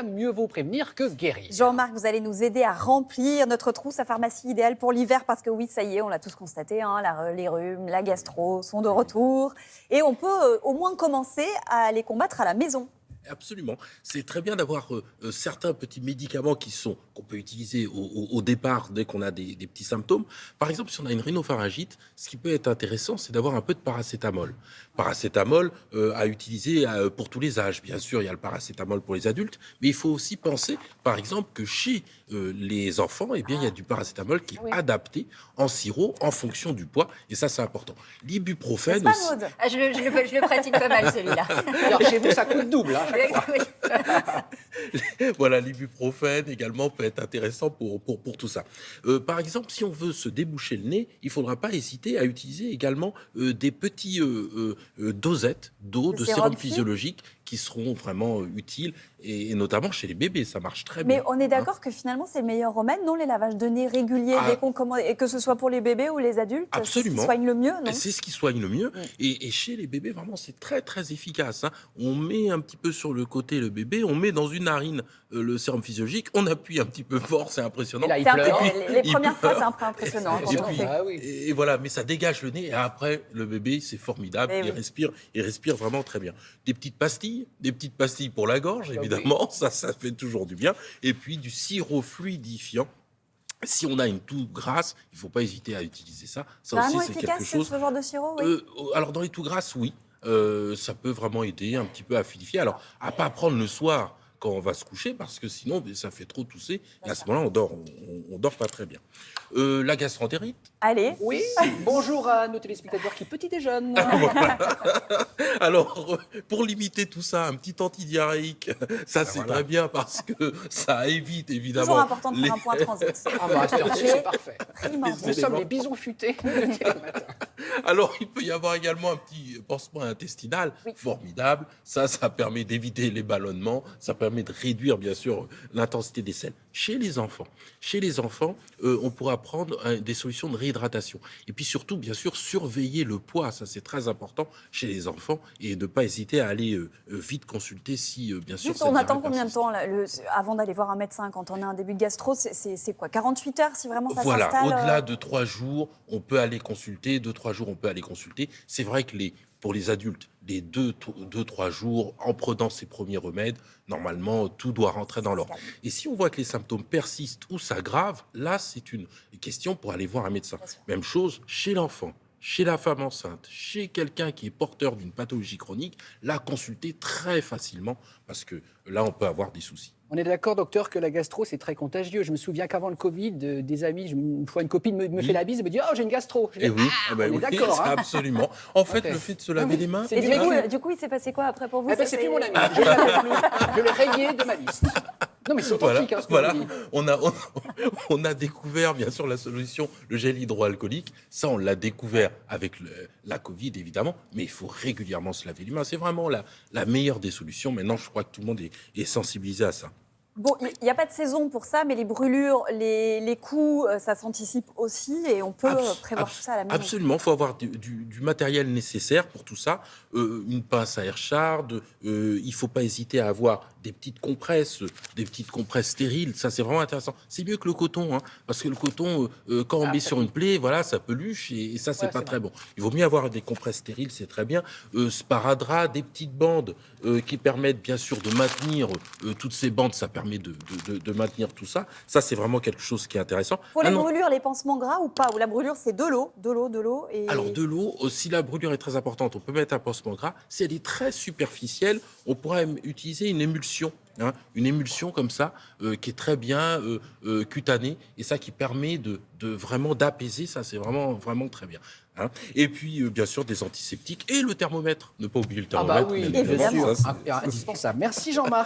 mieux vaut prévenir que guérir. Jean-Marc, vous allez nous aider à remplir notre trousse à pharmacie idéale pour l'hiver parce que oui, ça y est, on l'a tous constaté, hein, les rhumes, la gastro sont de retour. Et on peut au moins commencer à les combattre à la maison. Absolument. C'est très bien d'avoir certains petits médicaments qu'on peut utiliser au départ dès qu'on a des petits symptômes. Par exemple, si on a une rhinopharyngite, ce qui peut être intéressant, c'est d'avoir un peu de paracétamol. Paracétamol à utiliser pour tous les âges. Bien sûr, il y a le paracétamol pour les adultes, mais il faut aussi penser, par exemple, que chez les enfants, eh bien, il y a du paracétamol qui est adapté en sirop en fonction du poids. Et ça, c'est important. L'ibuprofène N'est-ce aussi. pas, Maud ? Je le pratique pas mal, celui-là. Alors, chez vous, ça coûte double. Hein, Voilà, l'ibuprofène également peut être intéressant pour tout ça. Par exemple, si on veut se déboucher le nez, il ne faudra pas hésiter à utiliser également des petits dosettes d'eau, de sérum physiologique qui seront vraiment utiles, et notamment chez les bébés, ça marche très bien. Mais on est d'accord que finalement, c'est le meilleur remède, non ? Les lavages de nez réguliers, dès qu'on commande, et que ce soit pour les bébés ou les adultes, Absolument. c'est ce qui soigne le mieux, non ? C'est ce qui soigne le mieux. Et chez les bébés, vraiment, c'est très, très efficace. Hein. On met un petit peu sur le côté le bébé, on met dans une narine le sérum physiologique, on appuie un petit peu fort, c'est impressionnant. Et là, il C'est pleure. les premières fois, c'est un peu impressionnant. Quand on fait. Et voilà, mais ça dégage le nez. Et après, le bébé, c'est formidable. Eh Il respire vraiment très bien. Des petites pastilles pour la gorge, évidemment. Ça fait toujours du bien. Et puis, du sirop fluidifiant. Si on a une toux grasse, il ne faut pas hésiter à utiliser ça. Ça Vraiment aussi, c'est efficace, quelque chose. ce genre de sirop, oui. Alors, dans les toux grasses, oui. Ça peut vraiment aider un petit peu à fluidifier. Alors, à pas prendre le soir quand on va se coucher, parce que sinon, ça fait trop tousser. Et à ce moment-là, on dort pas très bien. La gastroentérite. Allez. Oui, bonjour à nos téléspectateurs qui petit déjeunent. Voilà. Alors, pour limiter tout ça, un petit antidiarrhéique, ça c'est très bien parce que ça évite évidemment. Toujours important de faire un point transit. Ah bah, c'est parfait. Primordial. Nous sommes les bisons futés. Alors, il peut y avoir également un petit pansement intestinal formidable. Ça permet d'éviter les ballonnements. Ça permet de réduire, bien sûr, l'intensité des selles. Chez les enfants, on pourra prendre des solutions de réhydratation. Et puis surtout, bien sûr, surveiller le poids. Ça, c'est très important chez les enfants. Et ne pas hésiter à aller vite consulter si, bien sûr, Juste, on attend combien de temps là, avant d'aller voir un médecin quand on a un début de gastro? C'est quoi, 48 heures si vraiment ça Voilà, s'installe? au-delà de 3 jours, on peut aller consulter. 2-3 jours, on peut aller consulter. C'est vrai que pour les adultes, les 2-3 jours, en prenant ces premiers remèdes, normalement, tout doit rentrer dans l'ordre. Et si on voit que les symptômes persistent ou s'aggravent, là, c'est une question pour aller voir un médecin. Même chose chez l'enfant, chez la femme enceinte, chez quelqu'un qui est porteur d'une pathologie chronique, là, consulter très facilement, parce que là, on peut avoir des soucis. On est d'accord, docteur, que la gastro, c'est très contagieux. Je me souviens qu'avant le Covid, des amis, une fois une copine me fait la bise et me dit « Oh, j'ai une gastro !» Et oui, on est d'accord. Hein. absolument. En fait, le fait de se laver les mains... Et du coup, il s'est passé quoi après pour vous? C'est plus mon ami. Je ne l'appelle plus. Je l'ai rayé de ma liste. Non, mais c'est authentique, ce que je dis. On a découvert, bien sûr, la solution, le gel hydroalcoolique. Ça, on l'a découvert avec la Covid, évidemment. Mais il faut régulièrement se laver les mains. C'est vraiment la meilleure des solutions. Maintenant, je crois que tout le monde est sensibilisé à ça. Bon, il n'y a pas de saison pour ça, mais les brûlures, les coups, ça s'anticipe aussi et on peut prévoir tout ça à la maison. Absolument, il faut avoir du matériel nécessaire pour tout ça. Une pince à Airchard, il ne faut pas hésiter à avoir des petites compresses stériles. Ça, c'est vraiment intéressant. C'est mieux que le coton, hein, parce que le coton, quand on met sur une plaie, voilà, ça peluche et ça, c'est pas très bon. Il vaut mieux avoir des compresses stériles, c'est très bien. Sparadrap, des petites bandes qui permettent, bien sûr, de maintenir toutes ces bandes. Ça permet de maintenir tout ça. Ça, c'est vraiment quelque chose qui est intéressant. Pour les brûlures, les pansements gras ou pas? Ou la brûlure, c'est de l'eau. Et... Alors, de l'eau, si la brûlure est très importante, on peut mettre un pansement gras. Si elle est très superficielle, on pourra utiliser une émulsion. Une émulsion comme ça, qui est très bien cutanée, et ça qui permet de vraiment d'apaiser. Ça, c'est vraiment, vraiment très bien. Et puis, bien sûr, des antiseptiques et le thermomètre. Ne pas oublier le thermomètre. Ah bah oui, évidemment. Indispensable. Merci Jean-Marc.